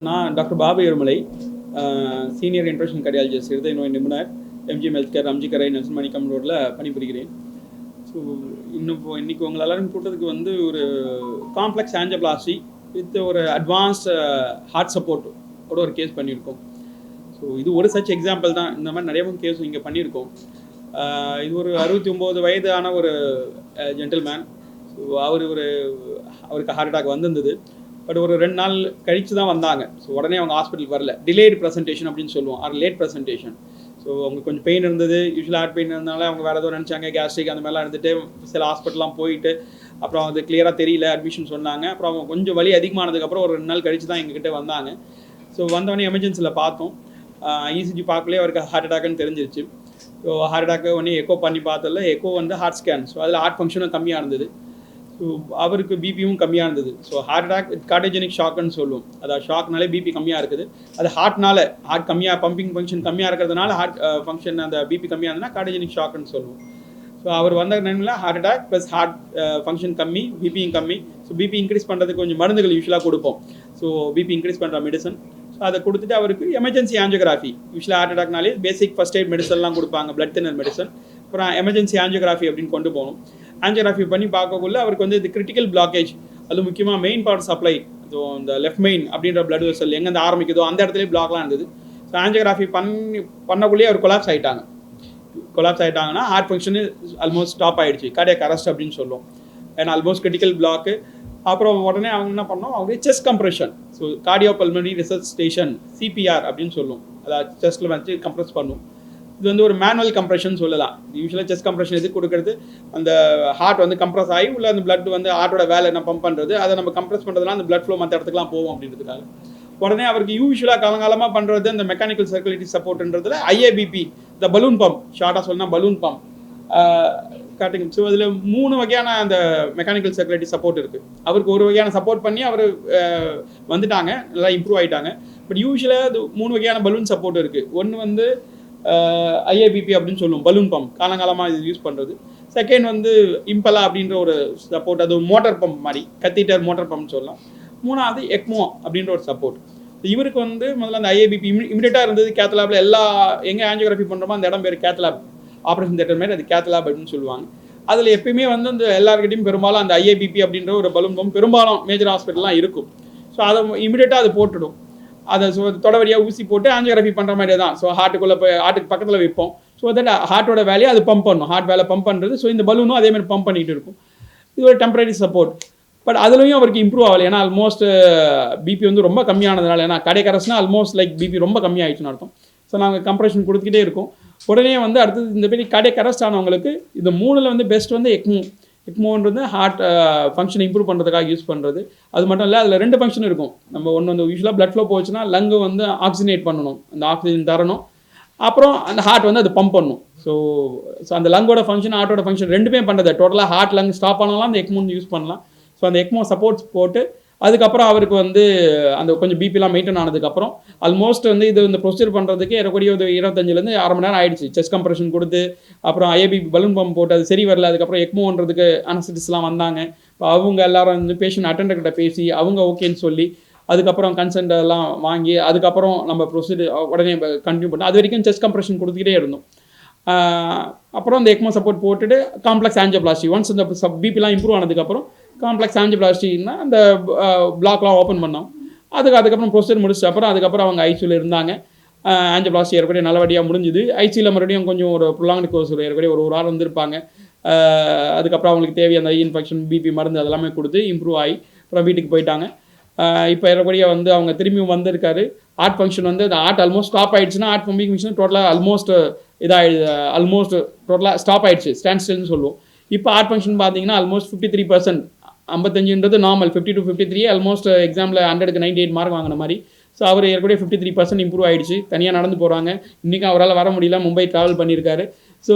நான் doctor Babu இருமலை, senior இன்ட்ரஷன் cardiologist, இருதய நோய் நிபுணர், எம்ஜிஎம் ஹெல்த்கேர், அம்ஜிக்கரை, நெல்சன்மணிக்கம் ரோட்டில் பணிபுரிகிறேன். ஸோ இன்னைக்கு உங்களை எல்லாரும் கூட்டத்துக்கு வந்து ஒரு காம்ப்ளெக்ஸ் ஆஞ்சியோபிளாஸ்டி வித் ஒரு அட்வான்ஸ்ட் ஹார்ட் சப்போர்ட்டோட ஒரு கேஸ் பண்ணியிருக்கோம். ஸோ இது ஒரு சச் எக்ஸாம்பிள் தான். இந்த மாதிரி நிறைய கேஸ் இங்கே பண்ணியிருக்கோம். இது ஒரு 69 வயதான ஒரு ஜென்டில்மேன். ஸோ அவருக்கு ஹார்ட் அட்டாக் வந்திருந்தது. பட் ஒரு 2 நாள் கழித்து தான் வந்தாங்க. ஸோ உடனே அவங்க ஹாஸ்பிட்டலுக்கு வரல. டிலேடு ப்ரெசன்டேஷன் அப்படின்னு சொல்லுவோம், ஆர் லேட் ப்ரெசன்டேஷன். ஸோ அவங்க கொஞ்சம் பெயின் இருந்தது, யூஸ்வலாக ஹார்ட் பெயின் இருந்தனால அவங்க வேறு ஏதோ நினச்சாங்க, கேஸ்ட்ரிக் அந்த மாதிரிலாம் இருந்துட்டு சில ஹாஸ்பிட்டல்லாம் போயிட்டு அப்புறம் அது கிளியராக தெரியல, அட்மிஷன் சொன்னாங்க. அப்புறம் அவங்க கொஞ்சம் வலி அதிகமானதுக்கப்புறம் ஒரு 2 நாள் கழித்து தான் எங்ககிட்ட வந்தாங்க. ஸோ வந்தவொடனே எமர்ஜென்சியில் பார்த்தோம். இசிஜி பார்க்கலே அவருக்கு ஹார்ட் அட்டாக்னு தெரிஞ்சிருச்சு. ஸோ ஹார்ட் அட்டாக்கு உடனே எக்கோ பண்ணி பார்த்ததில் எக்கோ வந்து ஹார்ட் ஸ்கேன். ஸோ அதில் ஹார்ட் ஃபங்க்ஷனும் கம்மியாக இருந்தது. ஸோ அவருக்கு பிபியும் கம்மியாக இருந்தது. So heart attack with cardiogenic ஷாக்குன்னு சொல்லுவோம். அதாவது ஷாக்னாலே பிபி கம்மியாக இருக்குது. அது ஹார்ட்னால ஹார்ட் கம்மியாக பம்பிங் ஃபங்க்ஷன் கம்மியாக இருக்கிறதுனால ஹார்ட் ஃபங்க்ஷன் அந்த பிபி கம்மியாக இருந்ததுன்னா கார்டியோஜெனிக் ஷாக்குன்னு சொல்லுவோம். ஸோ அவர் வந்த டைமில் heart attack plus heart function கம்மி, பிபியும் கம்மி. ஸோ பிபி இன்க்ரீஸ் பண்ணுறதுக்கு கொஞ்சம் மருந்துகள் யூஸ்வலாக கொடுப்போம். ஸோ பிபி இன்க்ரீஸ் பண்ணுற மெடிசன். ஸோ அதை கொடுத்துட்டு அவருக்கு எமர்ஜென்சி ஆஞ்சியோகிராஃபி, யூஸ்வலாக ஹார்ட் அட்டாக்னாலே பேசிக் ஃபஸ்ட் எய்ட் மெடிசன்லாம் கொடுப்பாங்க, பிளட் தின்னர் மெடிசன். அப்புறம் எமர்ஜென்சி ஆஞ்சியோகிராஃபி அப்படின்னு கொண்டு போகணும். ஆஞ்சியோகிராஃபி பண்ணி பார்க்கக்குள்ள அவருக்கு வந்து இது கிரிட்டிக்கல் பிளாக்கேஜ், அது முக்கியமாக மெயின் பவர் சப்ளை, ஸோ இந்த லெஃப்ட் மெயின் அப்படின்ற பிளட் வெசல் எங்கேருந்து ஆரம்பிக்குதோ அந்த இடத்துலேயே பிளாக்லாம் இருந்தது. ஸோ ஆஞ்சியோகிராஃபி பண்ணக்குள்ளேயே அவர் கொலாப்ஸ் ஆகிட்டாங்கன்னா ஹார்ட் ஃபங்க்ஷனு ஆல்மோஸ்ட் ஸ்டாப் ஆகிடுச்சு, கார்டியாக் அரெஸ்ட் அப்படின்னு சொல்லுவோம். ஏன்னா ஆல்மோஸ்ட் கிரிட்டிக்கல் பிளாக்கு. அப்புறம் உடனே அவங்க என்ன பண்ணோம், அவங்க chest compression, so cardio pulmonary resuscitation, CPR அப்படின்னு சொல்லுவோம். அதாவது செஸ்ட்டில் வச்சு கம்ப்ரெஸ் பண்ணும். இது வந்து ஒரு மேனுவல் கம்ப்ரெஷன் சொல்லலாம். யூஸ்வலாக செஸ்ட் கம்ப்ரெஷன் எதுக்கு கொடுக்குறது, அந்த ஹார்ட் வந்து கம்ப்ரெஸ் ஆகி உள்ள அந்த பிளட் வந்து ஹார்ட்டோட வேலை என்ன பம்ப் பண்ணுறது, அதை நம்ம கம்ப்ரெஸ் பண்ணுறதுலாம் அந்த பிளட் ஃப்ளோ மற்ற இடத்துக்குலாம் போகும் அப்படின்றதுக்காக. உடனே அவருக்கு யூஸ்வலாக காலங்காலமாக பண்ணுறது அந்த மெக்கானிக்கல் சர்க்குலேட்டரி சப்போர்ட்ன்றதுல ஐஏபிபி, இந்த பலூன் பம்ப், ஷார்ட்டாக சொன்னால் பலூன் பம்ப் காட்டுங்க. ஸோ அதில் 3 வகையான அந்த மெக்கானிக்கல் சர்க்குலேட்டரி சப்போர்ட் இருக்குது. அவருக்கு ஒரு வகையான சப்போர்ட் பண்ணி அவர் வந்துட்டாங்க, நல்லா இம்ப்ரூவ் ஆகிட்டாங்க. பட் யூஸ்வலாக அது 3 வகையான பலூன் சப்போர்ட் இருக்குது. ஒன்று வந்து ஐஏபிபி அப்படின்னு சொல்லுவோம், பலூன் பம்ப், காலங்காலமாக இது யூஸ் பண்ணுறது. செகண்ட் வந்து இம்பலா அப்படின்ற ஒரு சப்போர்ட், அது மோட்டர் பம்ப் மாதிரி, கத்தீட்டர் மோட்டர் பம்ப் சொல்லலாம். 3வது எக்மோ அப்படின்ற ஒரு சப்போர்ட். இவருக்கு வந்து முதல்ல அந்த ஐஏபிபி இமிடியேட்டாக இருந்தது. கேத்லாபில் எல்லா எங்கே ஆஞ்சியோகிராஃபி பண்ணுறோமோ அந்த இடம் பேர் கேத்லாப், ஆப்ரேஷன் தேட்டர் மாதிரி அது கேத்லாப் அப்படின்னு சொல்லுவாங்க. அதில் எப்பயுமே வந்து அந்த எல்லாருக்கிட்டையும் பெரும்பாலும் அந்த ஐஏபிபி அப்படின்ற ஒரு பலூன் பம்ப் பெரும்பாலும் மேஜர் ஹாஸ்பிட்டல்லாம் இருக்கும். ஸோ அதை இமிடியேட்டாக அது போட்டுடும். அதை தொடவடியாக ஊசி போட்டு ஆஞ்சியோகிராஃபி பண்ணுற மாதிரியே தான். ஸோ ஹார்ட்டுக்குள்ளே போய் ஹார்ட்டுக்கு பக்கத்தில் வைப்போம். ஸோ தட் ஹார்ட்டோட வேலையை அது பம்ப் பண்ணும், ஹார்ட் வேலை பம்ப் பண்ணுறது. ஸோ இந்த பலூனும் அதேமாதிரி பம்ப் பண்ணிகிட்டு இருக்கும். இது ஒரு டெம்பரரி சப்போர்ட். பட் அதுலேயும் அவருக்கு இம்ப்ரூவ் ஆகலை. ஏன்னா ஆல்மோஸ்ட் பிபி வந்து ரொம்ப கம்மியானதுனால, ஏன்னா கார்டியாக் அரெஸ்ட்னா ஆல்மோஸ்ட் லைக் பிபி ரொம்ப கம்மியாகிடுச்சுன்னு அர்த்தம். ஸோ நாங்கள் கம்ப்ரெஷன் கொடுத்துக்கிட்டே இருக்கோம். உடனே வந்து அடுத்தது இந்த மாதிரி கார்டியாக் அரெஸ்ட் ஆனவங்களுக்கு இந்த 3ல் வந்து பெஸ்ட் வந்து எக்மோன்றது ஹார்ட் ஃபங்க்ஷனை இம்ப்ரூவ் பண்ணுறதுக்காக யூஸ் பண்ணுறது. அது மட்டும் இல்லை, அதில் 2 ஃபங்க்ஷன் இருக்கும். நம்ம ஒன்று வந்து யூஸ்வலாக பிளட் ஃப்ளோ போச்சுன்னா லங்கு வந்து ஆக்சிஜனேட் பண்ணணும், அந்த ஆக்சிஜன் தரணும். அப்புறம் அந்த ஹார்ட் வந்து அது பம்ப் பண்ணணும். ஸோ அந்த லங்கோட ஃபங்க்ஷன் ஹார்ட்டோட ஃபங்க்ஷன் ரெண்டுமே பண்ணுறது. டோட்டலாக ஹார்ட் லங் ஸ்டாப் பண்ணலாம், அந்த எக்மோன்னு யூஸ் பண்ணலாம். ஸோ அந்த எக்மோ சப்போர்ட்ஸ் போட்டு அதுக்கப்புறம் அவருக்கு வந்து அந்த கொஞ்சம் பிபிலாம் மெயின்டைன் ஆனதுக்கப்புறம் ஆல்மோஸ்ட் வந்து இது இந்த ப்ரொசீஜர் பண்ணுறதுக்கு ஏறக்கூடிய ஒரு 25லேருந்து அரை மணி நேரம் ஆயிடுச்சு. செஸ்ட் கம்ப்ரெஷன் கொடுத்து அப்புறம் ஐஏபிபி பலூன் பம்ப் போட்டு அது சரி வரல. அதுக்கப்புறம் எக்மோன்றதுக்கு அனஸ்தட்டிஸ்ட்லாம் வந்தாங்க. இப்போ அவங்க எல்லாரும் வந்து பேஷண்ட் அட்டெண்டர்கிட்ட பேசி அவங்க ஓகேன்னு சொல்லி அதுக்கப்புறம் கன்சென்ட் எல்லாம் வாங்கி அதுக்கப்புறம் நம்ம ப்ரொசீஜர் உடனே கண்டினியூ பண்ணோம். அது வரைக்கும் செஸ்ட் கம்ப்ரெஷன் கொடுத்துக்கிட்டே இருந்தோம். அப்புறம் அந்த எக்மோ சப்போர்ட் போட்டுட்டு காம்ப்ளெக்ஸ் ஆஞ்சியோபிளாஸ்டி, ஒன்ஸ் இந்த பிபிலாம் இம்ப்ரூவ் ஆனதுக்கப்புறம் காம்ப்ளெக்ஸ் ஆஞ்சியோபிளாஸ்டின்னா அந்த பிளாக்லாம் ஓப்பன் பண்ணோம். அதுக்கப்புறம் ப்ரொசீஜர் முடிச்சு அதுக்கப்புறம் அவங்க ஐசியூவில் இருந்தாங்க. ஆஞ்சியோபிளாஸ்டி ஏற்கனவே நல்லபடியாக முடிஞ்சுது. ஐசியூவில் மறுபடியும் கொஞ்சம் ஒரு ப்ரொலாங்டு கோர்ஸ் ஏற்கனவே ஒரு வாரம் இருந்திருப்பாங்க. அதுக்கப்புறம் அவங்களுக்கு தேவையான இன்ஃபெக்ஷன் பிபி மருந்து அதெல்லாமே கொடுத்து இம்ப்ரூவ் ஆகி அப்புறம் வீட்டுக்கு போயிட்டாங்க. இப்போ ஏறக்கூடிய வந்து அவங்க திரும்பியும் வந்திருக்காரு. ஹார்ட் ஃபங்க்ஷன் வந்து அந்த ஹார்ட் ஆல்மோஸ்ட் ஸ்டாப் ஆகிடுச்சுன்னா ஹார்ட் பம்பிங் ஃபங்க்ஷன் டோட்டலாக ஆல்மோஸ்ட் டோட்டலாக ஸ்டாப் ஆகிடுச்சு, ஸ்டாண்ட் ஸ்டில்னு சொல்லுவோம். இப்போ ஹார்ட் ஃபங்க்ஷன் பார்த்தீங்கன்னா ஆல்மோஸ்ட் 53%, 55ன்றது நார்மல், 50 to 53 ஆல்மோஸ்ட் எக்ஸாமில் 100க்கு 98 மார்க் வாங்கின மாதிரி. ஸோ அவர் ஏற்கனவே 53% இம்ப்ரூவ் ஆகிடுச்சு. தனியாக நடந்து போகிறாங்க. இன்றைக்கும் அவரால் வர முடியல, மும்பை ட்ராவல் பண்ணியிருக்காரு. ஸோ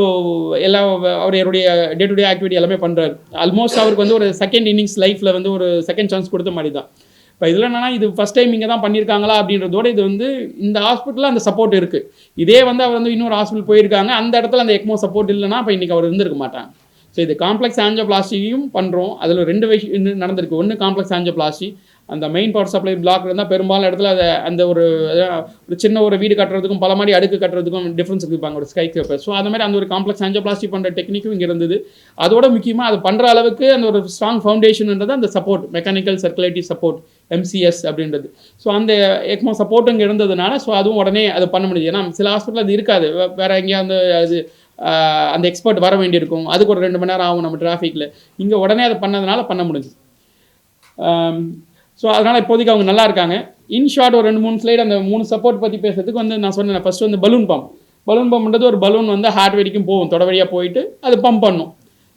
எல்லாம் அவர் என்னுடைய டே டு டே ஆக்டிவிட்டி எல்லாமே பண்ணுறாரு. ஆல்மோஸ்ட் அவருக்கு வந்து ஒரு செகண்ட் இன்னிங்ஸ் லைஃப்பில் வந்து ஒரு செகண்ட் சான்ஸ் கொடுத்த மாதிரி தான். இப்போ இதில் என்னன்னா, இது ஃபஸ்ட் டைம் இங்கே தான் பண்ணியிருக்காங்களா அப்படின்றதோட இது வந்து இந்த ஹாஸ்பிட்டலில் அந்த சப்போர்ட் இருக்குது. இதே வந்து அவர் வந்து இன்னொரு ஹாஸ்பிட்டல் போயிருக்காங்க, அந்த இடத்துல அந்த எக்மோ சப்போர்ட் இல்லைன்னா இப்போ இன்றைக்கி அவர் இருந்திருக்க மாட்டாங்க. ஸோ இது காம்ப்ளெக்ஸ் ஆஞ்சியோபிளாஸ்டியும் பண்ணுறோம். அதில் 2 விஷயம் நடந்திருக்கு. ஒன்று காம்ப்ளெக்ஸ் ஆஞ்சியோபிளாஸ்டி, அந்த மெயின் பவர் சப்ளை பிளாக் இருந்தால் பெரும்பாலும் இடத்துல அதை அந்த ஒரு சின்ன ஒரு வீடு கட்டுறதுக்கும் பல மாதிரி அடுக்கு கட்டுறதுக்கும் டிஃப்ரென்ஸ் இருப்பாங்க ஒரு ஸ்கை கிரேப்பர். ஸோ அந்த மாதிரி அந்த ஒரு காம்ப்ளெக்ஸ் ஆஞ்சியோபிளாஸ்டி பண்ணுற டெக்னிக்கும் இங்கே இருந்தது. அதோட முக்கியமாக அது பண்ணுற அளவுக்கு அந்த ஒரு ஸ்ட்ராங் ஃபவுண்டேஷன்ன்றது அந்த சப்போர்ட், மெக்கானிக்கல் சர்க்குலேட்டிவ் சப்போர்ட், MCS அப்படின்றது. ஸோ அந்த எக்மோ சப்போர்ட் இங்கே இருந்ததுனால ஸோ அதுவும் உடனே அது பண்ண முடியுது. ஏன்னா சில ஹாஸ்பிட்டல் அது இருக்காது, வேறு எங்கேயாவது அது அந்த எக்ஸ்பர்ட் வர வேண்டியிருக்கும், அதுக்கு ஒரு 2 மணி நேரம் ஆகும் நம்ம டிராஃபிக்கில். இங்கே உடனே அதை பண்ணதுனால பண்ண முடிஞ்சுது. ஸோ அதனால் இப்போதைக்கு அவங்க நல்லா இருக்காங்க. இன்ஷார்ட் ஒரு 2-3 ஸ்லைடு அந்த 3 சப்போர்ட் பற்றி பேசுறதுக்கு வந்து நான் சொன்னேன். ஃபஸ்ட்டு வந்து பலூன் பம்ப்ன்றது ஒரு பலூன் வந்து ஹார்ட் வரைக்கும் போகும், தொட வழியாக போயிட்டு அது பம்ப் பண்ணும்.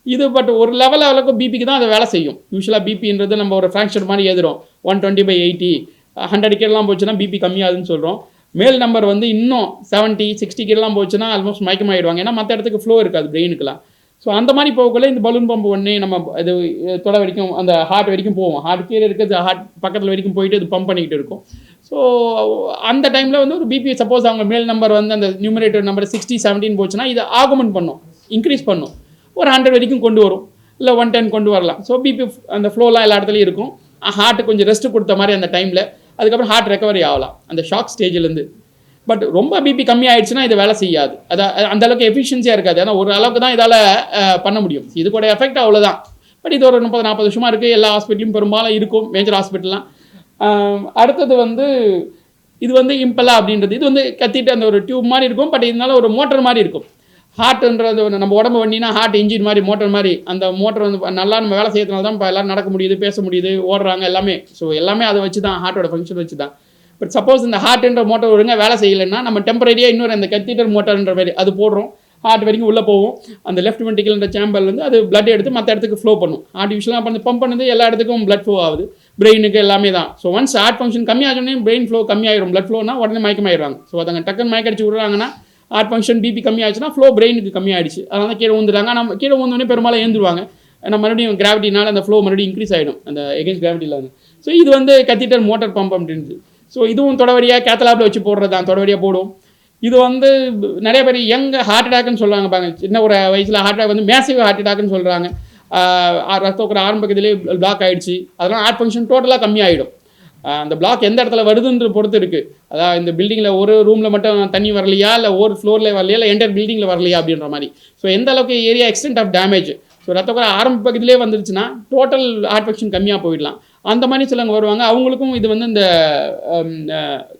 இது பட் ஒரு லெவலுக்கு பிபிக்கு தான் அதை வேலை செய்யும். யூஸ்வலாக பிபின்றது நம்ம ஒரு ஃப்ராக்சர் மாதிரி எழுதுறோம், 120/80 100 கீழெலாம் போச்சுன்னா பிபி கம்மியாகுதுன்னு சொல்கிறோம். மேல் நம்பர் வந்து இன்னும் 70 60 கீழெலாம் போச்சுன்னா ஆல்மோஸ்ட் மயக்கமாகிடுவாங்க. ஏன்னா மற்ற இடத்துக்கு ஃப்ளோ இருக்காது பிரெயினுக்குலாம். ஸோ அந்த மாதிரி போகக்குள்ள இந்த பலூன் பம்பு ஒன்றே நம்ம இது தொட வரைக்கும் அந்த ஹார்ட் வரைக்கும் போவோம். ஹார்ட் கீழே இருக்கிறது ஹார்ட் பக்கத்தில் வரைக்கும் போயிட்டு இது பம்ப் பண்ணிக்கிட்டு இருக்கும். ஸோ அந்த டைமில் வந்து ஒரு பிபி சப்போஸ் அவங்க மேல் நம்பர் வந்து அந்த நியூமரேட்டர் நம்பர் 60 70 போச்சுன்னா இதை ஆகுமெண்ட் பண்ணும், இன்க்ரீஸ் பண்ணும், ஒரு 100 வரைக்கும் கொண்டு வரும், இல்லை 110 கொண்டு வரலாம். ஸோ பிபி அந்த ஃப்ளோலாம் எல்லா இடத்துலையும் இருக்கும். ஹார்ட்டு கொஞ்சம் ரெஸ்ட்டு கொடுத்த மாதிரி அந்த டைமில், அதுக்கப்புறம் ஹார்ட் ரெக்கவரி ஆகலாம் அந்த ஷாக் ஸ்டேஜ்லேருந்து. பட் ரொம்ப பிபி கம்மி ஆயிடுச்சுன்னா இது வேலை செய்யாது, அந்த அளவுக்கு எஃபிஷியன்சியாக இருக்காது. ஏன்னா ஒரு அளவுக்கு தான் இதால் பண்ண முடியும். இது கூட எஃபெக்ட் அவ்வளோதான். பட் இது ஒரு 30-40 வருஷமாக இருக்குது, எல்லா ஹாஸ்பிட்டலும் பெரும்பாலும் இருக்கும், மேஜர் ஹாஸ்பிட்டல்லாம். அடுத்தது வந்து இது வந்து இம்பலா அப்படின்றது, இது வந்து கத்திட்டு அந்த ஒரு டியூப் மாதிரி இருக்கும், பட் இதனால ஒரு மோட்டர் மாதிரி இருக்கும். ஹார்ட்ன்றது நம்ம உடம்பு வண்டினா ஹார்ட் இன்ஜின் மாதிரி, மோட்டர் மாதிரி. அந்த மோட்டர் வந்து நல்லா நம்ம வேலை செய்யறதுனால தான் இப்போ எல்லோரும் நடக்க முடியுது, பேச முடியுது, ஓடுறாங்க எல்லாமே. ஸோ எல்லாமே அதை வச்சு தான், ஹார்ட்டோட ஃபங்க்ஷன் வச்சு தான். பட் சப்போஸ் இந்த ஹார்ட்ன்ற மோட்டர் ஒழுங்காக வேலை செய்யலைன்னா நம்ம டெம்பரரியாக இன்னொரு அந்த கத்தீட்டர் மோட்டர்ன்ற மாதிரி அது போடுறோம், ஹார்ட் வரைக்கும் உள்ளே போகும். அந்த லெஃப்ட் வென்ட்ரிக்கிள்ன்ற சேம்பர்லேருந்து அது பிளட் எடுத்து மற்ற இடத்துக்கு ஃப்ளோ பண்ணும். ஆர்டிஃபிஷியலாக பண்ணி பம்ப் பண்ணது எல்லா இடத்துக்கும் பிளட் ஃப்ளோ ஆகுது, பிரெயினுக்கு எல்லாமே தான். ஸோ ஒன்ஸ் ஹார்ட் ஃபங்க்ஷன் கம்மியாகனே பிரெயின் ஃப்ளோ கம்மியாயிரும், பிளட் ஃப்ளோனா உடனே மயக்கமாயிடுறாங்க. ஸோ அதங்க டக்குன்னு மயக்கடிச்சு விடுறாங்கன்னா ஹார்ட் ஃபங்க்ஷன் பிபி கம்மியாச்சுன்னா ஃப்ளோ பிரெயினுக்கு கம்மியாயிடுச்சு, அதனால கீழே ஊந்துடுறாங்க. நம்ம கீழே ஊந்தோடனே பெரும்பாலும் ஏந்துருவாங்க, ஏன்னா மறுபடியும் கிராவிட்டினால அந்த ஃப்ளோ மறுபடியும் இன்க்ரீஸ் ஆகிடும், அந்த எகென்ஸ்ட் கிராவிட்டியில் வந்து. ஸோ இது வந்து கத்தீட்டர் மோட்டர் பம்ப் அப்படின்றது. ஸோ இதுவும் தொடவரியாக கேத்தலாப்பில் வச்சு போடுறது தான், தொடவரியாக போடும். இது வந்து நிறைய பேர் யங் ஹார்ட் அட்டாக்னு சொல்கிறாங்க பாருங்க, சின்ன ஒரு வயசில் ஹார்ட் அட்டாக் வந்து மேசிவ் ஹார்ட் அட்டாக்னு சொல்கிறாங்க. ரத்தோக்கிற ஆரம்பத்திலே பிளாக் ஆகிடுச்சு, அதெல்லாம் ஹார்ட் ஃபங்க்ஷன் டோட்டலாக கம்மியாகிடும். அந்த பிளாக் எந்த இடத்துல வருதுன்ற பொறுத்து இருக்குது. அதாவது இந்த பில்டிங்கில் ஒரு ரூமில் மட்டும் தண்ணி வரலையா, இல்லை ஒரு ஃப்ளோரில் வரலையா, இல்லை என்டையர் பில்டிங்கில் வரலையா அப்படின்ற மாதிரி. ஸோ எந்த அளவுக்கு area extent of damage, so ரத்தக்குற ஆரம்ப பகுதியிலே வந்துருச்சுன்னா டோட்டல் ஹார்ட் ஃபங்க்ஷன் கம்மியாக போயிடலாம். அந்த மாதிரி சிலவங்க வருவாங்க, அவங்களுக்கும் இது வந்து இந்த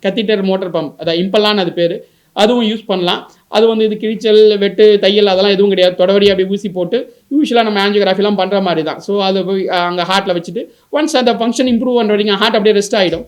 கத்தீட்டர் மோட்டர் பம்ப், அதாவது இம்பலான்னு அது பேர், அதுவும் யூஸ் பண்ணலாம். அது வந்து இது கிழிச்சல், வெட்டு, தையல் அதெல்லாம் எதுவும் கிடையாது. தொடவரி அப்படி ஊசி போட்டு யூஸ்வலாக நம்ம ஆஞ்சியோகிராஃபிலாம் பண்ணுற மாதிரி தான். ஸோ அதை போய் அங்கே ஹார்ட்டில் வச்சுட்டு ஒன்ஸ் அந்த ஃபங்க்ஷன் இம்ப்ரூவ் பண்ணுற வரைக்கும் ஹார்ட் அப்படியே ரெஸ்ட் ஆகிடும்.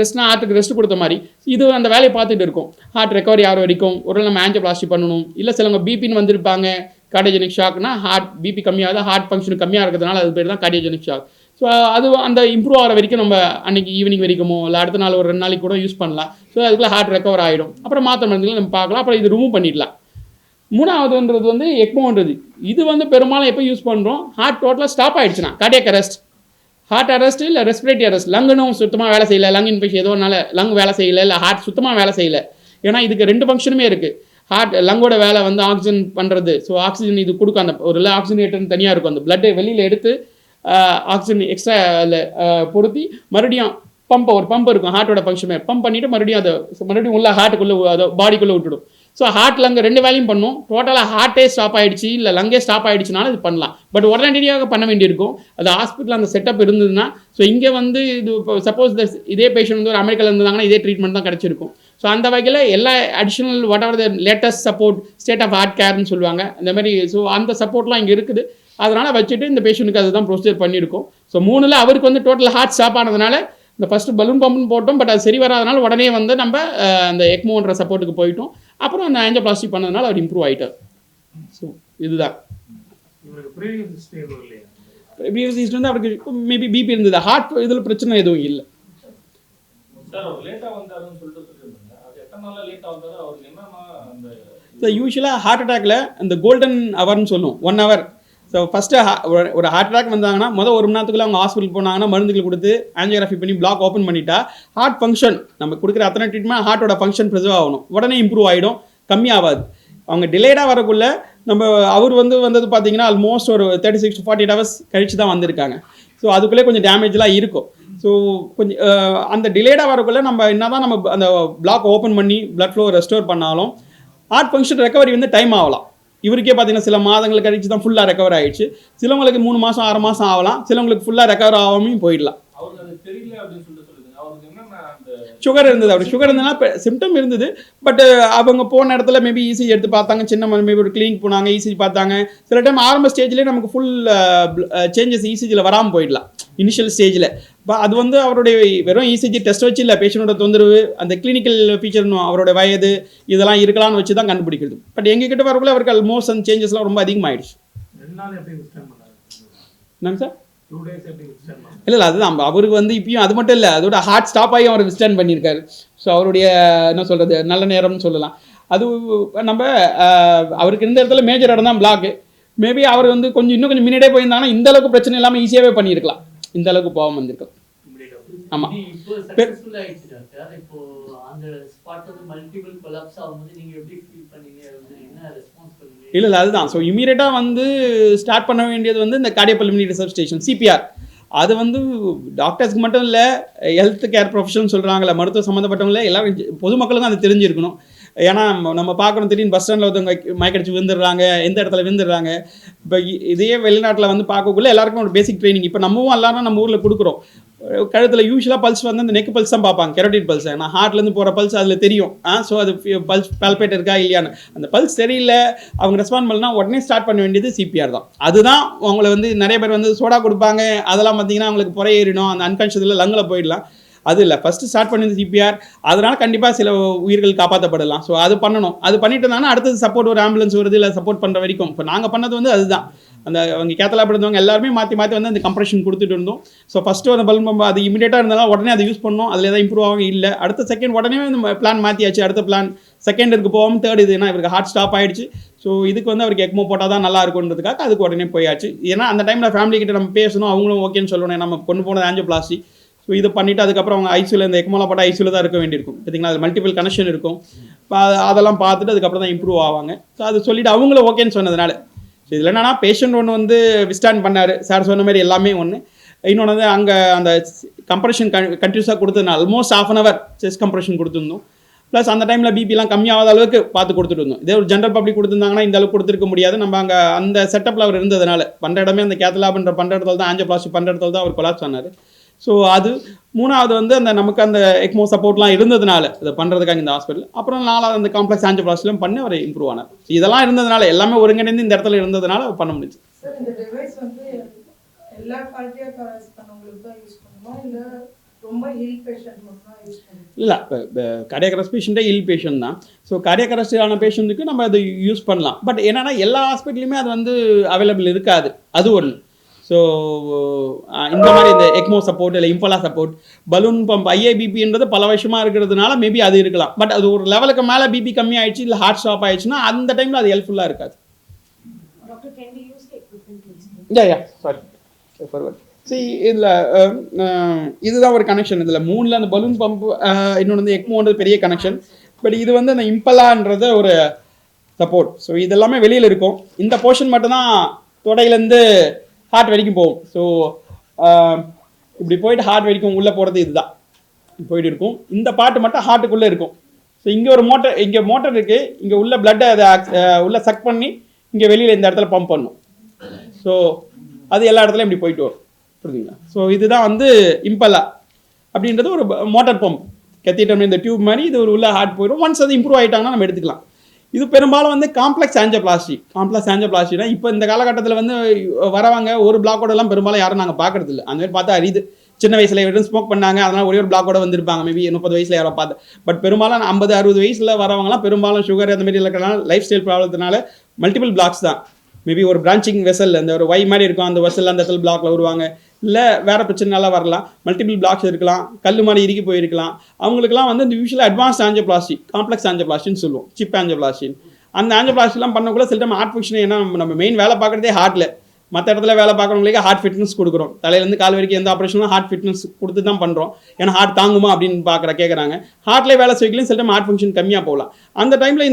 ரெஸ்ட்னா ஹார்ட்டுக்கு ரெஸ்ட் கொடுத்த மாதிரி இது அந்த வேலையை பார்த்துட்டு இருக்கும். ஹார்ட் ரெக்கவரி ஆகிற வரைக்கும் ஒரு நம்ம ஆஞ்சியோபிளாஸ்டி பண்ணணும். இல்லை சிலவங்க பிபின்னு வந்திருப்பாங்க, கார்டியோஜெனிக் ஷாக்னா ஹார்ட் பிபி கம்மியாகுது, ஹார்ட் ஃபங்க்ஷன் கம்மியாக இருக்கிறதுனால அது பேர் தான் கார்டியோஜெனிக் ஷாக். ஸோ அது அந்த இம்ப்ரூவ் ஆகிற வரைக்கும் நம்ம அன்றைக்கி ஈவினிங் வரைக்குமோ இல்லை அடுத்த நாள் ஒரு 2 நாளைக்கு கூட யூஸ் பண்ணலாம். ஸோ அதுக்குள்ளே ஹார்ட் ரெக்கவர் ஆகிடும். அப்புறம் மாத்திரை மருந்துகளை நம்ம பார்க்கலாம், அப்புறம் இது ரிமூவ் பண்ணிடலாம். மூணாவதுன்றது வந்து எக்மோன்றது. இது வந்து பெரும்பாலும் எப்போ யூஸ் பண்ணுறோம், ஹார்ட் டோட்டலாக ஸ்டாப் ஆகிடுச்சுன்னா, கார்டியாக் அரெஸ்ட், ஹார்ட் அரெஸ்ட் இல்லை ரெஸ்பிரேட்டரி அரெஸ்ட், லங்குனும் சுத்தமாக வேலை செய்யலை, லங் இன்ஃபெக்ஷன் ஏதோனால லங் வேலை செய்யலை, இல்லை ஹார்ட் சுத்தமாக வேலை செய்யலை. ஏன்னா இதுக்கு 2 ஃபங்க்ஷனுமே இருக்குது. ஹார்ட் லங்கோட வேலை வந்து ஆக்சிஜன் பண்ணுறது. ஸோ ஆக்சிஜன் இது கொடுக்கும், அந்த ஒரு ஆக்சிஜனேட்டர்னு தனியாக இருக்கும், அந்த பிளட்டை வெளியில் எடுத்து ஆக்சிஜன் எக்ஸ்ட்ரா அதில் பொருத்தி மறுபடியும் ஒரு பம்ப் இருக்கும், ஹார்ட்டோட ஃபங்க்ஷன் பம்ப் பண்ணிவிட்டு மறுபடியும் அதை மறுபடியும் உள்ள ஹார்ட்டுக்குள்ளே அதை பாடிக்குள்ளே விட்டுடும். ஸோ ஹார்ட் லங் 2 வேலையும் பண்ணும். டோட்டலாக ஹார்ட்டே ஸ்டாப் ஆகிடுச்சு இல்லை லங்கே ஸ்டாப் ஆகிடுச்சுனாலும் இது பண்ணலாம். பட் உடனடியாக பண்ண வேண்டியிருக்கும். அது ஹாஸ்பிட்டலில் அந்த செட்டப் இருந்ததுன்னா. ஸோ இங்கே வந்து இது இப்போ சப்போஸ் இதே பேஷண்ட் வந்து ஒரு அமெரிக்காவில் இருந்தாங்கன்னா இதே ட்ரீட்மெண்ட் தான் கிடச்சிருக்கும். ஸோ அந்த வகையில் எல்லா additional whatever the latest support, state of heart கேர்னு சொல்லுவாங்க அந்த மாதிரி. ஸோ அந்த சப்போர்ட்லாம் இங்கே இருக்குது. அதனால் வச்சுட்டு இந்த பேஷண்ட்டுக்கு அதுதான் ப்ரொசீஜர் பண்ணியிருக்கோம். ஸோ 3ல் அவருக்கு வந்து டோட்டல் ஹார்ட் ஸ்டாப் ஆனதுனால இந்த ஃபஸ்ட்டு பலூன் பம்புன்னு போட்டோம். பட் அது சரி வராதனால உடனே வந்து நம்ம அந்த எக்மோன்ற சப்போர்ட்டுக்கு போயிட்டோம். அப்புறம் அந்த ஆஞ்சியோபிளாஸ்டி பண்ணதுனால அவர் இம்ப்ரூவ் ஆகிட்டார். ஸோ இதுதான் ப்ரீவியஸ் ஹிஸ்டரி வந்து அவருக்கு மேபி பிபி இருந்தது, ஹார்ட் இதில் பிரச்சனை எதுவும் இல்லை. ஸோ யூஸ்வலாக ஹார்ட் அட்டாக்ல இந்த கோல்டன் ஹவர்னு சொல்லுவோம், 1 hour. ஸோ ஃபஸ்ட்டு ஒரு ஹார்ட் அட்டாக் வந்தாங்கன்னா 1 மணி நேரத்துக்குள்ள அவங்க ஹாஸ்பிட்டல் போனாங்கன்னா மருந்துகள் கொடுத்து ஆஞ்சியோகிராஃபி பண்ணி பிளாக் ஓப்பன் பண்ணிட்டா ஹார்ட் ஃபங்க்ஷன் நம்ம கொடுக்குற அத்தனை ட்ரீட்மெண்ட் ஹார்ட்டோட ஃபங்க்ஷன் ப்ரிசர்வ் ஆகணும், உடனே இம்ப்ரூவ் ஆகிடும், கம்மியாகாது. அவங்க டிலேடாக வரக்குள்ள நம்ம அவர் வந்தது பார்த்தீங்கன்னா ஆல்மோஸ்ட் ஒரு 36 to 48 hours கழிச்சு தான் வந்திருக்காங்க. ஸோ அதுக்குள்ளே கொஞ்சம் டேமேஜ்லாம் இருக்கும். ஸோ கொஞ்சம் அந்த டிலேடாக வரக்குள்ளே நம்ம என்ன தான் நம்ம அந்த பிளாக் ஓப்பன் பண்ணி பிளட் ஃப்ளோ ரெஸ்டோர் பண்ணாலும் ஹார்ட் ஃபங்க்ஷன் ரெக்கவரி வந்து டைம் ஆகலாம். இவருக்கே பார்த்தீங்கன்னா சில மாதங்கள் கழிச்சு தான் ஃபுல்லாக ரெக்கவர் ஆகிடுச்சு. சிலவங்களுக்கு 3 மாதம் 6 மாதம் ஆகலாம், சிலவங்களுக்கு ஃபுல்லாக ரெக்கவர் ஆகாமையும் போயிடலாம். சுகர் இருந்தது, அப்படி சுகர் இருந்ததுன்னா சிம்டம் இருந்தது. பட் அவங்க போன இடத்துல மேபி இசிஜி எடுத்து பார்த்தாங்க, சின்ன மேபி ஒரு கிளினிக் போனாங்க, இசிஜி பார்த்தாங்க. சில டைம் ஆரம்ப ஸ்டேஜ்லேயே நமக்கு ஃபுல் சேஞ்சஸ் இசிஜியில் வராமல் போயிடலாம் இனிஷியல் ஸ்டேஜில். அது வந்து அவருடைய வெறும் இசிஜி டெஸ்ட் வச்சு இல்லை, பேஷண்டோட தொந்தரவு, அந்த கிளினிக்கல் ஃபீச்சர்னும் அவரோட வயது இதெல்லாம் இருக்கலாம்னு வச்சு தான் கண்டுபிடிக்கிறது. பட் எங்ககிட்ட வரக்குள்ள அவருக்கு ஆல்மோஸ்ட் அந்த சேஞ்சஸ்லாம் ரொம்ப அதிகமாகிடுச்சு. என்னங்க சார்? இல்லை அதுதான் அவருக்கு வந்து இப்பயும் அது மட்டும் இல்லை, அதோட ஹார்ட் ஸ்டாப் ஆகி அவர் விஸ்டாண்ட் பண்ணியிருக்காரு. ஸோ அவருடைய என்ன சொல்கிறது நல்ல நேரம்னு சொல்லலாம். அது நம்ம அவருக்கு இருந்த இடத்துல மேஜர் இடம் தான் பிளாக்கு. மேபி அவர் வந்து இன்னும் கொஞ்சம் முன்னாடியே போயிருந்தாங்கன்னா இந்த அளவுக்கு பிரச்சனை இல்லாமல் ஈஸியாகவே பண்ணியிருக்கலாம், இந்த அளவுக்கு போகாமல் வந்திருக்கலாம். ஆமாம். இல்லை அதுதான். ஸோ இமீடியட்டாக வந்து ஸ்டார்ட் பண்ண வேண்டியது வந்து இந்த கார்டியோபல்மனரி ரிசர்ச் சிபிஆர். அது வந்து டாக்டர்ஸ்க்கு மட்டும் இல்லை, ஹெல்த் கேர் ப்ரொஃபஷன் சொல்கிறாங்களே, மருத்துவ சம்மந்தப்பட்டவங்கள எல்லாரும் பொதுமக்களுக்கும் அது தெரிஞ்சிருக்கணும். ஏன்னா நம்ம பார்க்கணும், திடீர்னு பஸ் ஸ்டாண்டில் ஒருத்தவங்க மயக்கடிச்சு விழுந்துடுறாங்க, எந்த இடத்துல விழுந்துடுறாங்க. இப்போ இதே வெளிநாட்டில் வந்து பார்க்கக்குள்ள எல்லாருக்கும் ஒரு பேசிக் ட்ரைனிங் இப்போ நம்மவும் எல்லாரும் நம்ம ஊரில் கொடுக்குறோம். கழுத்தில் யூஸ்வலாக பல்ஸ் வந்து அந்த நெக் பல்ஸ் தான் பார்ப்பாங்க, கெரோட்டிட் பல்ஸ். ஏன்னா ஹார்ட்லேருந்து போகிற பல்ஸ் அதில் தெரியும். ஸோ அது பல்ஸ் பால்பேட் இருக்கா இல்லையான்னு. அந்த பல்ஸ் தெரியல, அவங்க ரெஸ்பாண்ட் பண்ணலாம், உடனே ஸ்டார்ட் பண்ண வேண்டியது சிபிஆர் தான். அதுதான் அவங்கள வந்து நிறைய பேர் வந்து சோடா கொடுப்பாங்க, அதெல்லாம் பார்த்தீங்கன்னா அவங்களுக்கு புறையேறிடும், அந்த அன்கான்ஷியஸில் லங்கில் போயிடலாம். அது இல்லை, ஃபஸ்ட்டு ஸ்டார்ட் பண்ணது சிபிஆர். அதனால் கண்டிப்பாக சில உயிர்கள் காப்பாற்றப்படலாம். ஸோ அது பண்ணணும். அது பண்ணிட்டு இருந்தாங்கன்னா அடுத்தது சப்போர்ட் ஒரு ஆம்புலன்ஸ் வருது இல்லை சப்போர்ட் பண்ணுற வரைக்கும். இப்போ நாங்கள் பண்ணது வந்து அதுதான். அந்த அவங்க கேத்தலாக இருந்தவங்க எல்லாருமே மாற்றி வந்து அந்த கம்ப்ரெஷன் கொடுத்துட்டு இருந்தோம். ஸோ ஃபஸ்ட்டு அந்த பல்ப் பம்பு அது இமீடியட்டாக இருந்தாலும் உடனே அதை யூஸ் பண்ணோம், அதில் எதாவது இம்ப்ரூவ் ஆகும் இல்லை. அடுத்த செகண்ட் உடனே நம்ம பிளான் மாற்றியாச்சு. அடுத்த பிளான் செகண்டருக்கு போகாமல் தேர்ட் இது, ஏன்னா இவருக்கு ஹார்ட் ஸ்டாப் ஆகிடுச்சு. ஸோ இதுக்கு வந்து அவருக்கு எக்மோ போட்டால் தான் நல்லா இருக்குன்றதுக்காக அதுக்கு உடனே போயாச்சு. ஏன்னா அந்த டைமில் ஃபேமிலி கிட்ட நம்ம பேசணும், அவங்களும் ஓகேன்னு சொல்லணும். நம்ம கொண்டு போனது ஆஞ்சியோபிளாஸ்டி. ஸோ இதை பண்ணிவிட்டு அதுக்கப்புறம் அவங்க ஐசியூவில் இந்த எக்மோலாம் போட்டால் ஐசியூவில் தான் இருக்க வேண்டியிருக்கும். பார்த்தீங்கன்னா அது மல்டிபிள் கனெக்ஷன் இருக்கும். அதெல்லாம் பார்த்துட்டு அதுக்கப்புறம் தான் இம்ப்ரூவ் ஆவாங்க. ஸோ அது சொல்லிவிட்டு அவங்களும் ஓகேன்னு சொன்னதுனால. ஸோ இதில் என்னன்னா பேஷண்ட் ஒன்று வந்து விஸ்டாண்ட் பண்ணார், சார் சொன்ன மாதிரி எல்லாமே ஒன்று. இன்னொன்று வந்து அங்கே அந்த கம்ப்ரெஷன் கண்டினியூஸாக கொடுத்ததுனால ஆல்மோஸ்ட் 1/2 hour செஸ்ட் கம்ப்ரெஷன் கொடுத்துருந்தோம். ப்ளஸ் அந்த டைமில் பிபிலாம் கம்மியாகாத அளவுக்கு பார்த்து கொடுத்துட்டு இருந்தோம். இதே ஒரு ஜென்ரல் பப்ளிக் கொடுத்துருந்தாங்கன்னா இந்த அளவுக்கு கொடுத்துருக்க முடியாது. நம்ம அங்கே அந்த செட்டப்பில் அவர் இருந்ததுனால பண்ணுற இடமே அந்த கேத்தலாப்ன்ற பண்ணுற இடத்துல தான், ஆஞ்சியோபிளாஸ்டி பண்ணுற இடத்துல தான் அவர் கொலாப்ஸ் ஆனார். ஸோ அது 3வது வந்து அந்த நமக்கு அந்த எக்மோ சப்போர்ட்லாம் இருந்ததுனால இதை பண்ணுறதுக்காக இந்த ஹாஸ்பிட்டல். அப்புறம் 4வது அந்த காம்ப்ளெக்ஸ் ஆஞ்சியோபிளாஸ்டிலாம் பண்ணி அவர் இம்ப்ரூவ் ஆனார். ஸோ இதெல்லாம் இருந்ததுனால, எல்லாமே ஒருங்கிணைந்து இந்த இடத்துல இருந்ததுனால அவர் பண்ண முடிஞ்சு. இல்லை, இப்போ கார்டியாக் அரெஸ்ட் பேஷண்ட்டே இல் பேஷண்ட் தான். ஸோ கார்டியாக் அரெஸ்டான பேஷண்ட்டுக்கு நம்ம அதை யூஸ் பண்ணலாம். பட் என்னென்னா எல்லா ஹாஸ்பிட்டலுமே அது வந்து அவைலபிள் இருக்காது, அது ஒன்று. ஸோ இந்த மாதிரி இந்த எக்மோ சப்போர்ட் இல்லை இம்பலா சப்போர்ட், பலூன் பம்ப், ஐஏபிபின்றது பல வருஷமாக இருக்கிறதுனால மேபி அது இருக்கலாம். பட் அது ஒரு லெவலுக்கு மேலே பிபி கம்மி ஆயிடுச்சு இல்லை ஹார்ட் ஸ்டாப் ஆயிடுச்சுன்னா அந்த டைமில் அது ஹெல்ப்ஃபுல்லாக இருக்காது. Sorry forward. சரி, இதில் இதுதான் ஒரு கனெக்ஷன். இதில் 3ல் அந்த பலூன் பம்ப், இன்னொன்று வந்து எக்மோன்றது பெரிய கனெக்ஷன். பட் இது வந்து அந்த இம்பலான்றது ஒரு சப்போர்ட். ஸோ இதெல்லாமே வெளியில் இருக்கும். இந்த போர்ஷன் மட்டும்தான் தொடையிலேருந்து ஹார்ட் வரைக்கும் போகும். ஸோ இப்படி போயிட்டு ஹார்ட் வரைக்கும் உள்ளே போகிறது இதுதான் போயிட்டு இருக்கும். இந்த பாட்டு மட்டும் ஹார்ட்டுக்குள்ளே இருக்கும். ஸோ இங்கே ஒரு மோட்டர், இங்கே மோட்டர் இருக்குது, இங்கே உள்ள பிளட்டை அதை உள்ளே சக் பண்ணி இங்கே வெளியில் இந்த இடத்துல பம்ப் பண்ணும். ஸோ அது எல்லா இடத்துலையும் இப்படி போயிட்டு வரும், புரியுதுங்களா? ஸோ இதுதான் வந்து இம்பலா அப்படின்றது ஒரு மோட்டர் பம்ப். கத்திட்டோம் இந்த டியூப் மாதிரி இது ஒரு உள்ள ஹார்ட் போயிடும். ஒன்ஸ் அது இம்ப்ரூவ் ஆகிட்டாங்கன்னா நம்ம எடுத்துக்கலாம். இது பெரும்பாலும் வந்து காம்ப்ளெக்ஸ் ஆஞ்சியோபிளாஸ்டினா இப்போ இந்த காலகட்டத்தில் வந்து வரவங்க ஒரு பிளாக்கோடலாம் பெரும்பாலும் யாரும் நாங்கள் பார்க்கறது இல்லை. அந்த மாதிரி பார்த்தா அரிது. சின்ன வயசில் எதுவும் ஸ்மோக் பண்ணாங்க, அதனால் ஒரே ஒரு பிளாக்கோட வந்திருப்பாங்க, மேபி 30 வயசில் யாரோ பார்த்து. பட் பெரும்பாலும் 50-60 வயசில் வரவங்களாம் பெரும்பாலும் சுகர் அந்த மாதிரி இருக்கிறனால, லைஃப் ஸ்டைல் ப்ராப்ளத்தினால மல்டிபிள் பிளாக்ஸ் தான். மேபி ஒரு பிரான்ச்சிங் வெசல், அந்த ஒரு வை மாதிரி இருக்கும், அந்த வெசல் அந்த இடத்துல பிளாக்ல வருவாங்க. இல்லை வேறு பிரச்சனைனால வரலாம், மல்டிபிள் பிளாக்ஸ் இருக்கலாம், கல் மாதிரி இறுக்கி போயிருக்கலாம். அவங்களுக்குலாம் வந்து இந்த யூஸ்வலாக அட்வான்ஸ் ஆஞ்சியோபிளாஸ்டி, காம்ப்ளெக்ஸ் ஆஞ்சியோபிளாஸ்டின்னு சொல்லுவோம், சிப் ஆஞ்சியோபிளாஸ்டின். அந்த ஆஞ்சியோபிளாஸ்டிலாம் பண்ணக்குள்ள சில டைம் ஹார்ட் ஃபங்க்ஷன், ஏன்னா நம்ம மெயின் வேலை பார்க்குறதே ஹார்ட்டில். மற்ற இடத்துல வேலை பார்க்குறவங்களுக்கு ஹார்ட் ஃபிட்னஸ் கொடுக்குறோம். தலையிலேருந்து கால் வரைக்கும் எந்த ஆப்ரேஷனும் ஹார்ட் ஃபிட்னஸ் கொடுத்து தான் பண்ணுறோம். ஏன்னா ஹார்ட் தாங்குமா அப்படின்னு கேட்குறாங்க. ஹார்ட்லேயே வேலை செய்யலையும் சில டைம் ஹார்ட் ஃபங்க்ஷன் கம்மியாக போகலாம். அந்த டைமில்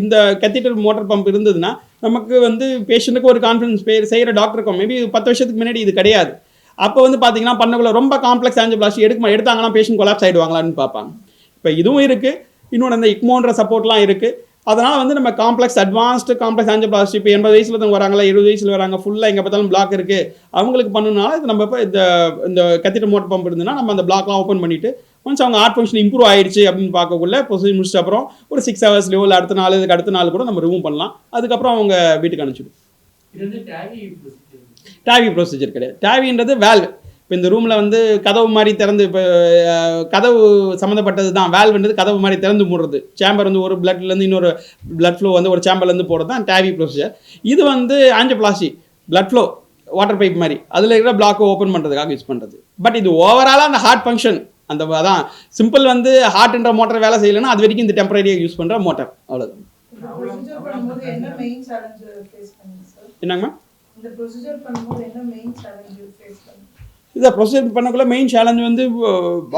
இந்த கத்தீட்டர் மோட்டர் பம்ப் இருந்ததுன்னா நமக்கு வந்து பேஷண்ட்டுக்கு ஒரு கான்ஃபிடன்ஸ் செய்கிற டாக்டருக்கும் மேபி 10 வருஷத்துக்கு முன்னாடி இது கிடையாது. அப்போ வந்து பார்த்தீங்கன்னா பண்ணக்குள்ள ரொம்ப காம்ப்ளெக்ஸ் ஆஞ்சியோபிளாஸ்டி எடுத்தாங்கன்னா பேஷண்ட் கொலாப்ஸ் ஆகிடுவாங்களான்னு பார்ப்பாங்க. இப்போ இதுவும் இருக்குது. இன்னொன்று அந்த இக்மோன்ற சப்போர்ட்லாம் இருக்குது. அதனால் வந்து நம்ம அட்வான்ஸ்டு காம்ப்ளெக்ஸ் ஆஞ்சியோபிளாஸ்டி இப்போ 80 வயசில் தான் வராங்களா, 70 வயசில் வராங்க, ஃபுல்லாக எங்கே பார்த்தாலும் பிளாக் இருக்குது, அவங்களுக்கு பண்ணணும்னால இது நம்ம இப்போ இந்த கத்திட்ட மோட்டர் பம்ப் இருந்ததுன்னா நம்ம அந்த பிளாக்லாம் ஓப்பன் பண்ணிவிட்டு ஒன்ஸ் அவங்க ஹார்ட் ஃபங்க்ஷன் இம்ப்ரூவ் ஆயிடுச்சு அப்படின்னு பார்க்கக்குள்ள ப்ரொசீஜர் முடிச்சிட்ட அப்புறம் ஒரு 6 ஹவர்ஸ்லையோ இல்லை அடுத்த நாள் கூட நம்ம ரிமூவ் பண்ணலாம். அதுக்கப்புறம் அவங்க வீட்டுக்கு அனுப்பிச்சிடும். டாவி ப்ரொசீஜர் கிடையாது. டாவின்றது வேல்வ். இப்போ இந்த ரூமில் வந்து கதவு மாதிரி திறந்து, இப்போ கதவு சம்மந்தப்பட்டது தான். வேல்வ்ன்றது கதவு மாதிரி திறந்து மூடுறது. சேம்பர் வந்து ஒரு பிளட்லேருந்து இன்னொரு பிளட் ஃப்ளோ வந்து ஒரு சேம்பர்லேருந்து போகிறது தான் டாவி ப்ரொசீஜர். இது வந்து angioplasty blood flow water pipe மாதிரி அதில் இருக்கிற பிளாக்கை ஓப்பன் பண்ணுறதுக்காக யூஸ் பண்ணுறது. பட் இது ஓவராலாக அந்த ஹார்ட் ஃபங்க்ஷன் அந்த அதான் சிம்பிள் வந்து ஹார்ட்ன்ற மோட்டர் வேலை செய்யலைன்னா அது வரைக்கும் இந்த டெம்பரரியாக யூஸ் பண்ணுற மோட்டர், அவ்வளோதான். என்னங்கம்மா இதை ப்ரொசீஜர் பண்ணக்குள்ள மெயின் சேலஞ்ச் வந்து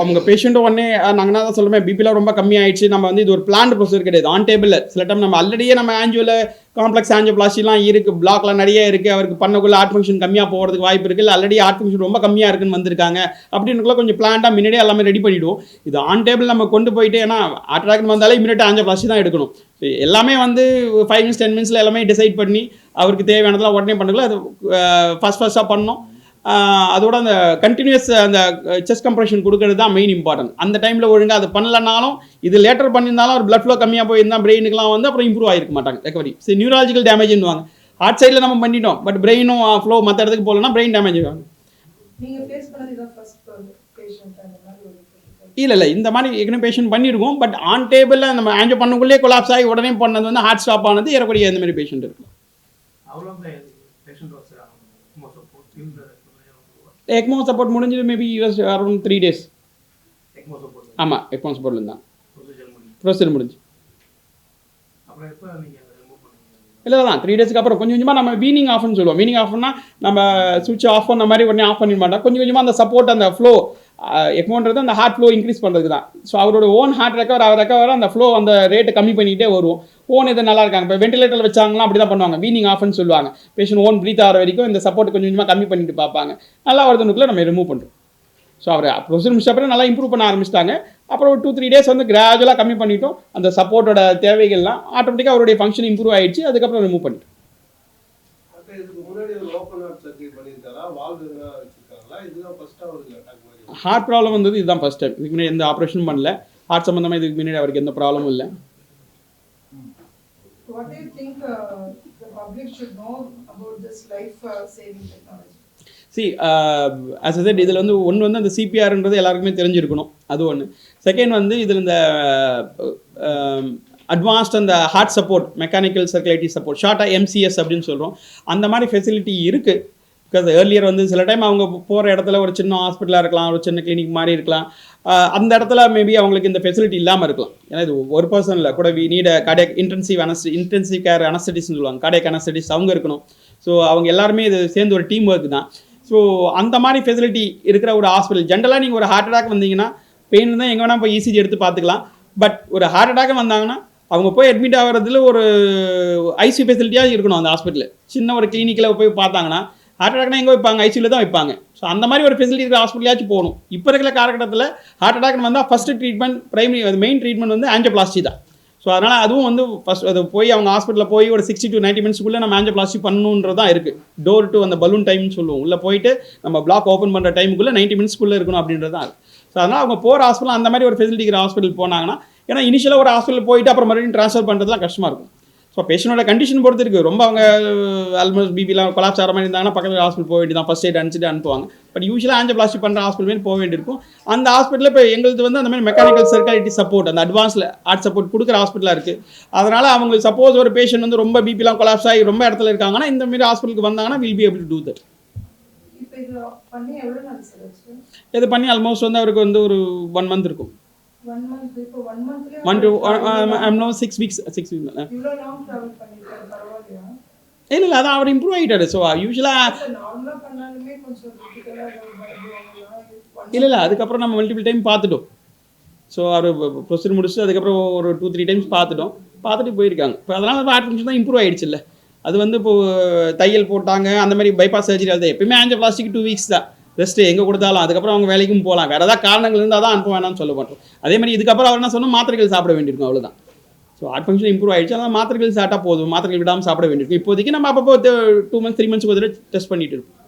அவங்க பேஷண்ட்டும் உடனே நாங்கள் தான் சொல்லுவேன், பிபிலாம் ரொம்ப கம்மியாயிடுச்சு, நம்ம வந்து இது ஒரு பிளான்ட் ப்ரொசீஜர் கிடையாது, ஆன் டேபிள். சில டைம் நம்ம ஆல்ரெடியே நம்ம ஆஞ்சியோவில் காம்ப்ளெக்ஸ் ஆஞ்சியோபிளாஸ்டிலாம் இருக்குது, பிளாக்லாம் நிறைய இருக்குது, அவருக்கு பண்ணக்குள்ள ஹார்ட் ஃபங்க்ஷன் கம்மியாக போகிறதுக்கு வாய்ப்பு இருக்குது, இல்லை ஆல்ரெடி ஹார்ட் ஃபங்க்ஷன் ரொம்ப கம்மியாக இருக்குன்னு வந்திருக்காங்க அப்படின்னுக்குள்ள கொஞ்சம் பிளான்டாக முன்னாடியே எல்லாமே ரெடி பண்ணிவிடுவோம். இது ஆன் டேபிள் நம்ம கொண்டு போயிட்டு, ஏன்னா ஹார்ட் அட்டாக் வந்தாலே இமீடியட்டாக ஆஞ்சியோபிளாஸ்டி தான் எடுக்கணும். எல்லாமே வந்து 5 minutes 10 minutes எல்லாமே டிசைட் பண்ணி அவருக்கு தேவையானதெல்லாம் உடனே பண்ணக்குள்ள அது ஃபஸ்ட்டாக பண்ணோம். அதோட அந்த கண்டினியூஸ் அந்த செஸ்ட் கம்ப்ரெஷன் கொடுக்கறது தான் மெயின் இம்பார்ட்டன்ட். அந்த டைமில் ஒழுங்காக அது பண்ணலனாலும் இது லேட்டர் பண்ணியிருந்தாலும் ஒரு பிளட் ஃப்ளோ கம்மியாக போயிருந்தால் பிரெயினுக்குலாம் வந்து அப்புறம் இம்ப்ரூவ் ஆகிருக்க மாட்டாங்க ரெக்கவரி. சரி, நியூராலஜிக்கல் டேமேஜ்னுவாங்க. ஹார்ட் சைடில் நம்ம பண்ணிட்டோம், பட் பிரெயினும் ஃப்ளோ மற்ற இடத்துக்கு போகலன்னா பிரெயின் டேமேஜ் ஆகும். இல்லை இந்த மாதிரி ஏற்கனவே பேஷண்ட் பண்ணியிருக்கோம், பட் ஆன் டேபிளில் நம்ம ஆஞ்சோ பண்ணக்குள்ளே கொலாப்ஸ் ஆகி உடனே பண்ணது வந்து ஹார்ட் ஸ்டாப் ஆனது ஏறக்கூடிய இந்த மாதிரி பேஷண்ட் இருக்கு. எக்மோ சப்போர்ட் முடிஞ்சது மேபி அரௌண்ட் 3 days. ஆமாம், எக்மோ சப்போர்ட்ல தான் ப்ரொசீஜர் முடிஞ்சு. இல்லை தான் 3 daysக்கு அப்புறம் கொஞ்சம் கொஞ்சமாக நம்ம வீனிங் ஆஃப்னு சொல்லுவோம். வீனிங் ஆஃப்னா நம்ம சுவிட்ச் ஆஃப் பண்ண மாதிரி உடனே ஆஃப் பண்ணிட மாட்டோம். கொஞ்சம் கொஞ்சமாக அந்த சப்போர்ட் அந்த ஃப்ளோ எக்மோன்றது அந்த ஹார்ட் ஃப்ளோ இன்க்ரீஸ் பண்ணுறதுக்கு தான். ஸோ அவரோட ஓன் ஹார்ட் ரெக்கவர் அந்த ஃப்ளோ அந்த ரேட்டை கம்மி பண்ணிக்கிட்டே வருவோம். ஓன் இது நல்லா இருக்காங்க. இப்போ வெண்டிலேட்டர் வச்சாங்கன்னா அப்படி தான் பண்ணுவாங்க, வீனிங் ஆஃப்னு சொல்லுவாங்க. பேஷண்ட் ஓன் ப்ரீத் ஆகிற வரைக்கும் இந்த சப்போர்ட் கொஞ்சம் கொஞ்சமாக கம்மி பண்ணிட்டு பார்ப்பாங்க. நல்லா வருதுனுக்குள்ள நம்ம ரிமூவ் பண்ணுறோம். ஸோ அவர் ப்ரொசீஜர் முடிச்ச அப்புறம் நல்லா இம்ப்ரூவ் பண்ண ஆரம்பிச்சிட்டாங்க. அப்புறம் ஒரு 2-3 days வந்து கிராஜுவலாக கம்மி பண்ணிட்டோம். அந்த சப்போர்ட்டோட தேவைகள்லாம் ஆட்டோமேட்டிக்காக அவருடைய ஃபங்க்ஷன் இம்ப்ரூவ் ஆயிடுச்சு. அதுக்கப்புறம் ரிமூவ் பண்ணிட்டோம். ஹார்ட் ப்ராப்ளம் வந்தது இதுதான் ஃபர்ஸ்ட் டைம். இதுக்கு முன்னாடி எந்த ஆப்ரேஷனும் பண்ணல. ஹார்ட் சம்மந்தமாக இதுக்கு முன்னாடி அவருக்கு எந்த ப்ராப்ளமும் இல்லை. What do you think the public should know about this life-saving technology? See, as I said, இதில் வந்து ஒன்று வந்து அந்த சிபிஆர்ன்றது எல்லாருக்குமே தெரிஞ்சிருக்கணும், அது ஒன்று. செகண்ட் வந்து இதில் இந்த அட்வான்ஸ்ட் அந்த heart support, mechanical circulatory support, ஷார்ட்டாக எம்சிஎஸ் அப்படின்னு சொல்கிறோம், அந்த மாதிரி ஃபெசிலிட்டி இருக்குது. பிகாஸ் ஏர்லியர் வந்து சில டைம் அவங்க போகிற இடத்துல ஒரு சின்ன ஹாஸ்பிட்டலாக இருக்கலாம், ஒரு சின்ன கிளினிக் மாதிரி இருக்கலாம், அந்த இடத்துல மேபி அவங்களுக்கு இந்த ஃபெசிலிட்டி இல்லாமல் இருக்கலாம். ஏன்னா இது ஒரு பர்சனில் கூட we need cardiac intensive care அனஸ்தட்டிஸ்ட்னு சொல்லுவாங்க, கார்டியக் அனஸ்தட்டிஸ்ட் அவங்க இருக்கணும். ஸோ அவங்க எல்லாருமே இது சேர்ந்து ஒரு டீம் ஒர்க் தான். ஸோ அந்த மாதிரி ஃபெசிலிட்டி இருக்கிற ஒரு ஹாஸ்பிட்டல். ஜென்ரலாக நீங்கள் ஒரு ஹார்ட் அட்டாக் வந்தீங்கன்னா பெயின் தான் எங்கே வேணால் போய் இசிஜி எடுத்து பார்த்துக்கலாம். பட் ஒரு ஹார்ட் அட்டாக் வந்தாங்கன்னா அவங்க போய் அட்மிட் ஆகிறதுல ஒரு ஐசியூ ஃபெசிலிட்டியாக இருக்கணும் அந்த ஹாஸ்பிட்டலில். சின்ன ஒரு கிளினிக்கில் போய் பார்த்தாங்கன்னா ஹார்ட் அட்டாக்னா எங்கே வைப்பாங்க, ஐசியூவில் தான் வைப்பாங்க. ஸோ அந்த மாதிரி ஒரு ஃபெசிலிட்டி இருக்கிற ஹாஸ்பிட்டலாச்சும் போகணும். இப்போ இருக்கிற காலகட்டத்தில் ஹார்ட் அட்டாக் வந்தால் ஃபஸ்ட்டு ட்ரீட்மெண்ட், பிரைமரி அது மெயின் ட்ரீட்மெண்ட் வந்து ஆஞ்சியோபிளாஸ்டி தான். ஸோ அதனால் அதுவும் வந்து ஃபஸ்ட் அது போய் அவங்க ஹாஸ்பிட்டலில் போய் ஒரு 60 to 90 minutes நம்ம ஆஞ்சியோபிளாஸ்டி பண்ணணுன்றது தான் இருக்குது. டோர் டு அந்த பலூன் டைம்னு சொல்லுவோம். உள்ளே போயிட்டு நம்ம பிளாக் ஓப்பன் பண்ணுற டைமுக்குள்ளே 90 minutes இருக்கணும் அப்படின்றது தான் இருக்குது. ஸோ அதனால் அவங்க போகிற ஹாஸ்பிட்டல் அந்த மாதிரி ஒரு ஃபெசிலிட்டி இருக்கிற ஹாஸ்பிட்டல் போனாங்கன்னா, ஏன்னா இனிஷியலாக ஒரு ஹாஸ்பிட்டல் போயிட்டு அப்புறம் மறுபடியும் ட்ரான்ஸ்ஃபர் பண்ணுறதுலாம் கஷ்டமாக இருக்கும். ஸோ பேஷண்டோட கண்டிஷன் பொறுத்து இருக்குது. ரொம்ப அவங்க ஆல்மோஸ்ட் பிபிலாம் கொலாப்ஸ் ஆகிற மாதிரி இருந்தாங்கன்னா பக்கத்தில் ஹாஸ்பிட்டல் போக வேண்டியதான், ஃபஸ்ட் எய்ட் அனுப்பிச்சிட்டு அனுப்புவாங்க. பட் யூஸ்வலாக ஆஞ்சியோபிளாஸ்டி பண்ணுற ஹாஸ்பிட்டல் போக வேண்டியிருக்கும். அந்த ஹாஸ்பிட்டலில் இப்போ எங்களுக்கு வந்து அந்த மாதிரி மெக்கானிக்கல் சர்க்குலேட்டரி சப்போர்ட், அந்த அட்வான்ஸில் ஹார்ட் சப்போர்ட் கொடுக்குற ஹாஸ்பிட்டலாக இருக்குது. அதனால் அவங்களுக்கு சப்போஸ் ஒரு பேஷண்ட் வந்து ரொம்ப பிபிலாம் கொலாப்ஸ் ஆகி ரொம்ப இடத்துல இருக்காங்கன்னா இந்த மாதிரி ஹாஸ்பிட்டலுக்கு வந்தாங்கன்னா will be able to do that. இது பண்ணி ஆல்மோஸ்ட் வந்து அவருக்கு வந்து ஒரு 1 month இருக்கும். 1 month இப்போ 1 monthல 1 to I'm now 6 weeks. இவ்வளோ லாங் டிராவல் பண்ணிருக்காரு, பரவாயில்லையா? இல்லை அதான் அவர் இம்ப்ரூவ் ஆகிட்டாரு. ஸோ யூஸ்வலாக நார்மலாக பண்ணாலுமே கொஞ்சம் கிரிட்டிக்கலாக இல்லை அதுக்கப்புறம் நம்ம மல்டிபிள் டைம் பார்த்துட்டோம். ஸோ அவர் ப்ரொசீஜர் முடிச்சுட்டு அதுக்கப்புறம் ஒரு 2-3 times பார்த்துட்டு போயிருக்காங்க. இப்போ அதனால் ஹார்ட் ஃபங்க்ஷன் தான் இம்ப்ரூவ் ஆகிடுச்சு. இல்லை அது வந்து இப்போது தையல் போட்டாங்க, அந்த மாதிரி பைபாஸ் சர்ஜரி, அது எப்பயுமே ஆஞ்சியோபிளாஸ்டிக்கு 2 weeks தான். ரெஸ்ட் எங்கே கொடுத்தாலும் அதுக்கப்புறம் அவங்க வேலைக்கும் போகலாம். வேறு ஏதாவது காரணங்கள் இருந்தால் தான் அனுப்ப வேணாம்னு சொல்ல மாட்டோம். அதே மாதிரி இதுக்கப்புறம் அவர் என்ன சொன்னால் மாத்திரைகள் சாப்பிட வேண்டியிருக்கும், அவ்வளோதான். ஸோ ஹார்ட் ஃபங்க்ஷன் இம்ப்ரூவ் ஆகிடுச்சு, அதனால் மாத்திரைகள் சாப்பிட்டா போதும், மாத்திரைகள் விடாமல் சாப்பிட வேண்டியிருக்கும். இப்போதைக்கு நம்ம அப்பப்போ 2 months 3 months ஒரு தடவை டெஸ்ட் பண்ணிட்டு இருக்கோம்.